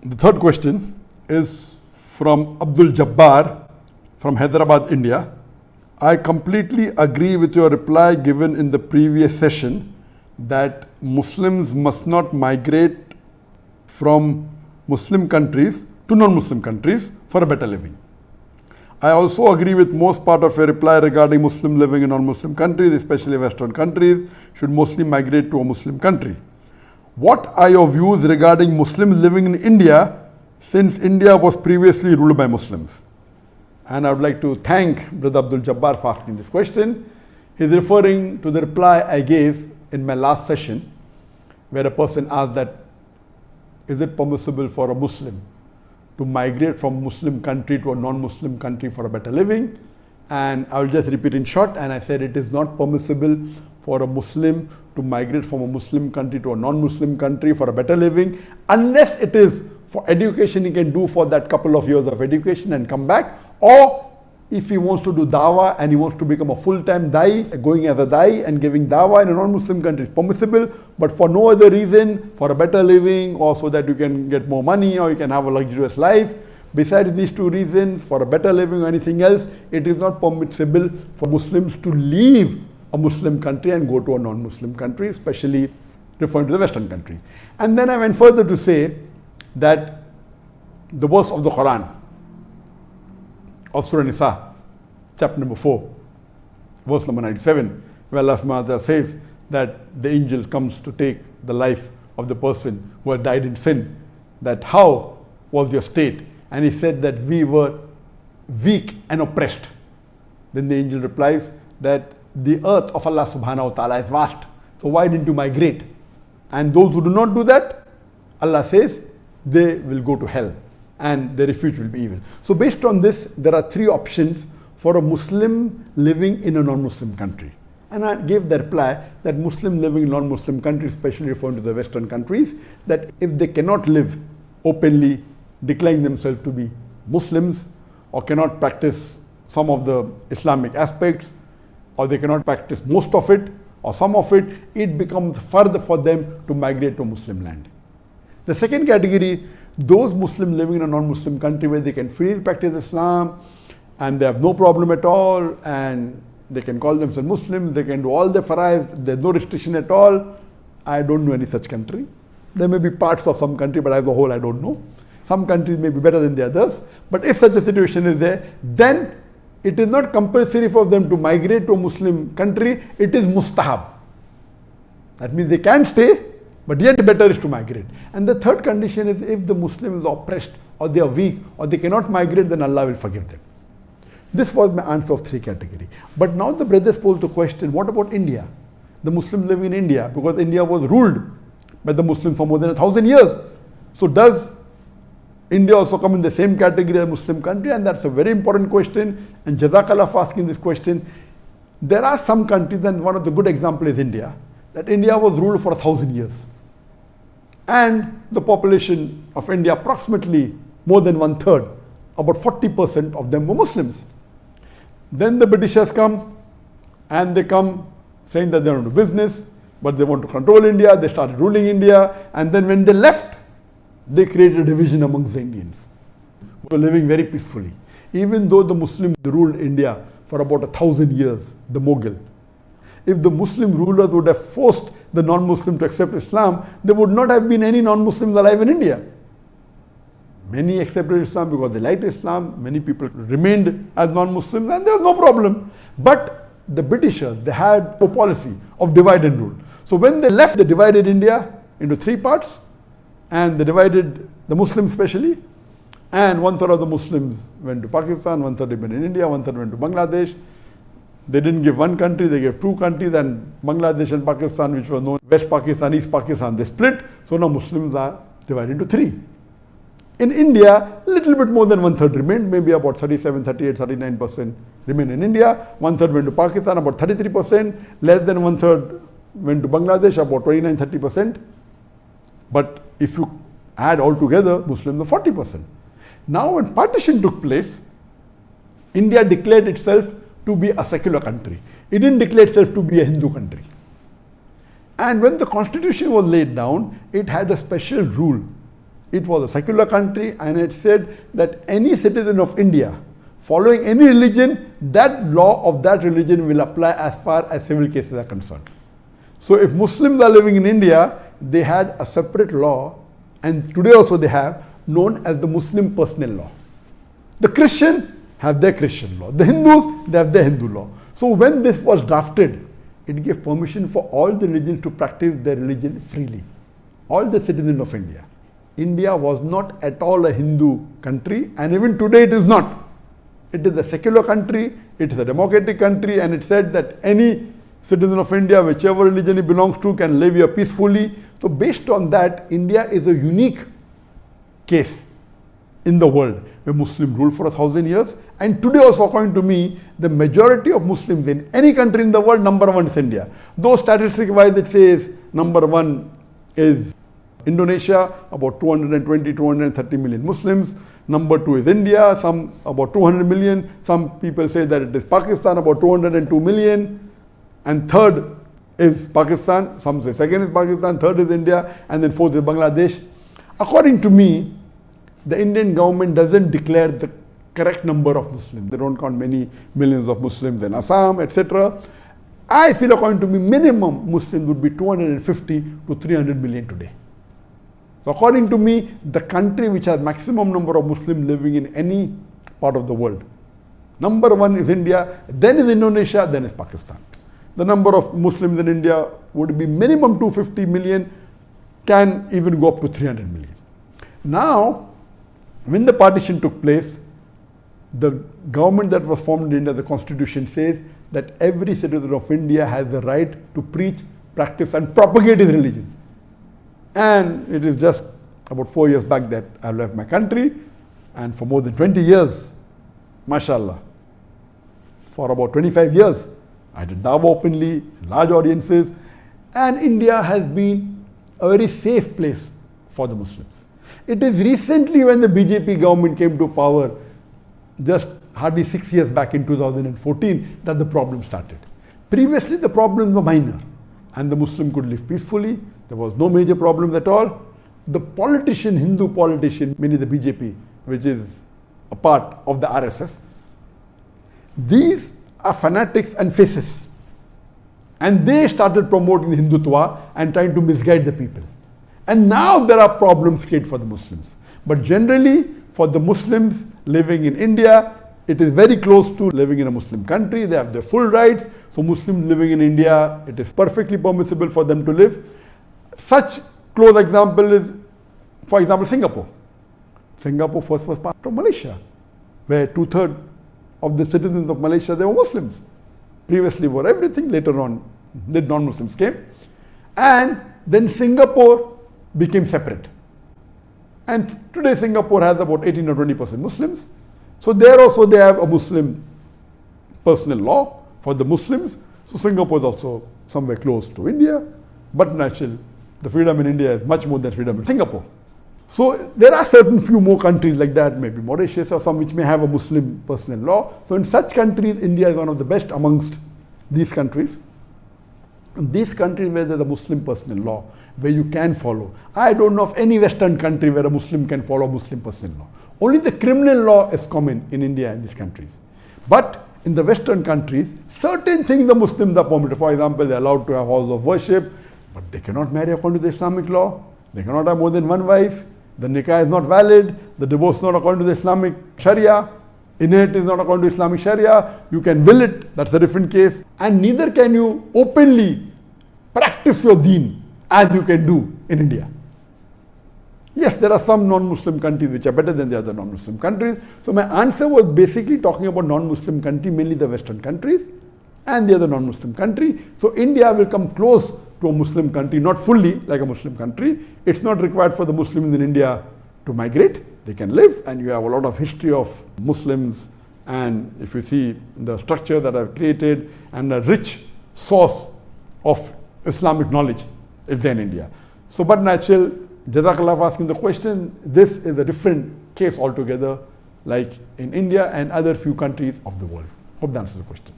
The third question is from Abdul Jabbar from Hyderabad, India. I completely agree with your reply given in the previous session that Muslims must not migrate from Muslim countries to non-Muslim countries for a better living. I also agree with most part of your reply regarding Muslim living in non-Muslim countries, especially Western countries, should mostly migrate to a Muslim country. What are your views regarding Muslims living in India, since India was previously ruled by Muslims? And I would like to thank Brother Abdul Jabbar for asking this question. He's referring to the reply I gave in my last session, where a person asked that, is it permissible for a Muslim to migrate from Muslim country to a non-Muslim country for a better living? And I will just repeat in short, and I said it is not permissible for a Muslim to migrate from a Muslim country to a non-Muslim country for a better living, unless it is for education. He can do for that couple of years of education and come back, or if he wants to do dawah and he wants to become a full-time da'i, going as a da'i and giving dawah in a non-Muslim country is permissible, but for no other reason, for a better living or so that you can get more money or you can have a luxurious life, besides these two reasons, for a better living or anything else, it is not permissible for Muslims to leave a Muslim country and go to a non-Muslim country, especially referring to the Western country. And then I went further to say that the verse of the Quran, of Surah Nisa, chapter number 4, verse number 97, where Allah subhanahu wa ta'ala says that the angel comes to take the life of the person who had died in sin, that how was your state? And he said that we were weak and oppressed. Then the angel replies that the earth of Allah subhanahu wa ta'ala is vast, so why didn't you migrate? And those who do not do that, Allah says, they will go to hell and their refuge will be evil. So based on this, there are three options for a Muslim living in a non-Muslim country. And I gave the reply that Muslim living in non-Muslim countries, especially referring to the Western countries, that if they cannot live openly, declaring themselves to be Muslims, or cannot practice some of the Islamic aspects, or they cannot practice most of it or some of it, it becomes further for them to migrate to Muslim land. The second category, those Muslims living in a non-Muslim country where they can freely practice Islam and they have no problem at all, and they can call themselves Muslims, they can do all the fara'id, there's no restriction at all. I don't know any such country. There may be parts of some country, but as a whole I don't know. Some countries may be better than the others, but if such a situation is there, then it is not compulsory for them to migrate to a Muslim country, it is mustahab. That means they can stay, but yet better is to migrate. And the third condition is if the Muslim is oppressed or they are weak or they cannot migrate, then Allah will forgive them. This was my answer of three categories. But now the brothers posed the question, what about India? The Muslims living in India, because India was ruled by the Muslims for more than 1,000 years. So does India also come in the same category as a Muslim country? And that's a very important question. And Jazakallah for asking this question. There are some countries, and one of the good examples is India, that India was ruled for 1,000 years. And the population of India, approximately more than 1/3, about 40% of them were Muslims. Then the Britishers come, and they come saying that they don't do business, but they want to control India. They started ruling India, and then when they left, they created a division amongst the Indians who were living very peacefully. Even though the Muslims ruled India for about 1,000 years, the Mughal, if the Muslim rulers would have forced the non-Muslim to accept Islam, there would not have been any non-Muslims alive in India. Many accepted Islam because they liked Islam. Many people remained as non-Muslims, and there was no problem. But the Britishers, they had a policy of divide and rule. So when they left, they divided India into three parts, and they divided the Muslims especially, and 1/3 of the Muslims went to Pakistan, 1/3 went in India, 1/3 went to Bangladesh. They didn't give one country, they gave two countries, and Bangladesh and Pakistan, which was known West Pakistan, East Pakistan, they split. So now Muslims are divided into three. In India, a little bit more than 1/3 remained, maybe about 37, 38, 39% remained in India. 1/3 went to Pakistan, about 33%. Less than 1/3 went to Bangladesh, about 29, 30%. But if you add all together, Muslims are 40%. Now when partition took place, India declared itself to be a secular country. It didn't declare itself to be a Hindu country. And when the constitution was laid down, it had a special rule It was a secular country, and it said that any citizen of India following any religion, that law of that religion will apply as far as civil cases are concerned. So if Muslims are living in India, they had a separate law, and today also they have, known as the Muslim personal law. The Christian have their Christian law. The Hindus, they have their Hindu law. So when this was drafted, it gave permission for all the religions to practice their religion freely. All the citizens of India. India was not at all a Hindu country, and even today it is not. It is a secular country, it is a democratic country, and it said that any citizen of India, whichever religion he belongs to, can live here peacefully. So based on that, India is a unique case in the world where Muslims ruled for 1,000 years. And today also, according to me, the majority of Muslims in any country in the world, number one is India. Though statistic-wise it says number one is Indonesia, about 220, 230 million Muslims. Number two is India, some about 200 million. Some people say that it is Pakistan, about 202 million. And third is Pakistan. Some say second is Pakistan, third is India, and then fourth is Bangladesh. According to me, the Indian government doesn't declare the correct number of Muslims. They don't count many millions of Muslims in Assam, etc. I feel, according to me, minimum Muslims would be 250 to 300 million today. So according to me, the country which has maximum number of Muslims living in any part of the world, number one is India, then is Indonesia, then is Pakistan. The number of Muslims in India would be minimum 250 million, can even go up to 300 million. Now, when the partition took place, the government that was formed in India, the constitution says that every citizen of India has the right to preach, practice and propagate his religion. And it is just about 4 years back that I left my country, and for more than 20 years, mashallah, for about 25 years, I did dawah openly, large audiences, and India has been a very safe place for the Muslims. It is recently when the BJP government came to power, just hardly 6 years back in 2014, that the problem started. Previously, the problems were minor, and the Muslim could live peacefully. There was no major problems at all. The politician, Hindu politician, meaning the BJP, which is a part of the RSS, these are fanatics and fascists. And they started promoting the Hindutva and trying to misguide the people. And now there are problems created for the Muslims. But generally, for the Muslims living in India, it is very close to living in a Muslim country. They have their full rights. So Muslims living in India, it is perfectly permissible for them to live. Such close example is, for example, Singapore. Singapore first was part of Malaysia, where 2/3 of the citizens of Malaysia, they were Muslims. Previously were everything, later on the non-Muslims came. And then Singapore became separate. And today Singapore has about 18 or 20% Muslims. So there also they have a Muslim personal law for the Muslims. So Singapore is also somewhere close to India. But naturally, the freedom in India is much more than freedom in Singapore. So there are certain few more countries like that, maybe Mauritius or some which may have a Muslim personal law. So in such countries, India is one of the best amongst these countries. And these countries where there's a Muslim personal law, where you can follow. I don't know of any Western country where a Muslim can follow Muslim personal law. Only the criminal law is common in India and these countries. But in the Western countries, certain things the Muslims are permitted. For example, they're allowed to have halls of worship, but they cannot marry according to the Islamic law. They cannot have more than one wife. The nikah is not valid. The divorce is not according to the Islamic Sharia. Inheritance is not according to Islamic Sharia. You can will it, that's a different case. And neither can you openly practice your deen as you can do in India. Yes, there are some non-Muslim countries which are better than the other non-Muslim countries. So my answer was basically talking about non-Muslim countries, mainly the Western countries and the other non-Muslim country. So India will come close to a Muslim country, not fully like a Muslim country. It's not required for the Muslims in India to migrate. They can live, and you have a lot of history of Muslims, and if you see the structure that I've created and a rich source of Islamic knowledge is there in India. So, but natural, Jazakallah for asking the question. This is a different case altogether, like in India and other few countries of the world. Hope that answers the question.